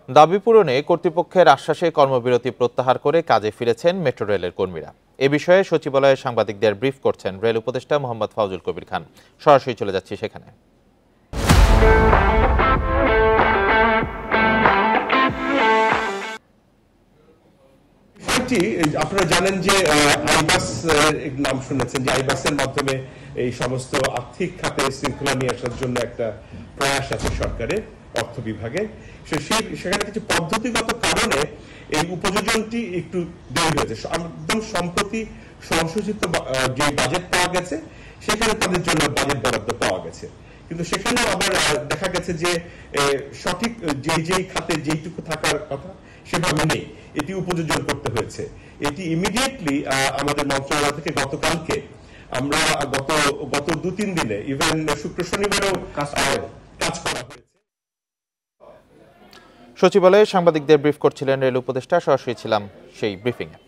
দাবি পূরণে কর্তৃপক্ষের আশ্বাসে কর্মবিরতি প্রত্যাহার করে কাজে ফিরেছেন মেট্রো রেলের কর্মীরা। এ বিষয়ে সচিবালয়ে সাংবাদিকদের ব্রিফ করছেন রেল উপদেষ্টা মোহাম্মদ ফাউজুল কবির খান। সরাসরি চলে যাচ্ছি সেখানে। আপনারা জানেন যে আইবাস নাম শুনেছেন, যে আইবাসের মাধ্যমে এই সমস্ত আর্থিক খাতে শৃঙ্খলা নিয়ে আসার জন্য একটা প্রয়াস আছে সরকারের অর্থ বিভাগে। সেখানে কিছু পদ্ধতিগত কারণে এই উপযোজনটি একটু দেরি হয়েছে। একদম সম্প্রতি সংশোধিত যে বাজেট পাওয়া গেছে সেখানে তাদের জন্য বাজেট বরাদ্দ পাওয়া গেছে, কিন্তু সেখানে আবার দেখা গেছে যে সঠিক যেই খাতে যেইটুকু থাকার কথা সেভাবে নেই, এটি উপযোজন করতে হয়েছে। এটি ইমিডিয়েটলি আমাদের মন্ত্রণালয় থেকে গতকালকে আমরা গত 2-3 দিনে ইভেন শুক্র শনিবারও কাজ করা হয়েছে। সচিবালয়ে সাংবাদিকদের ব্রিফ করছিলেন রেল উপদেষ্টা। সরাসরি ছিলাম সেই ব্রিফিংয়ে।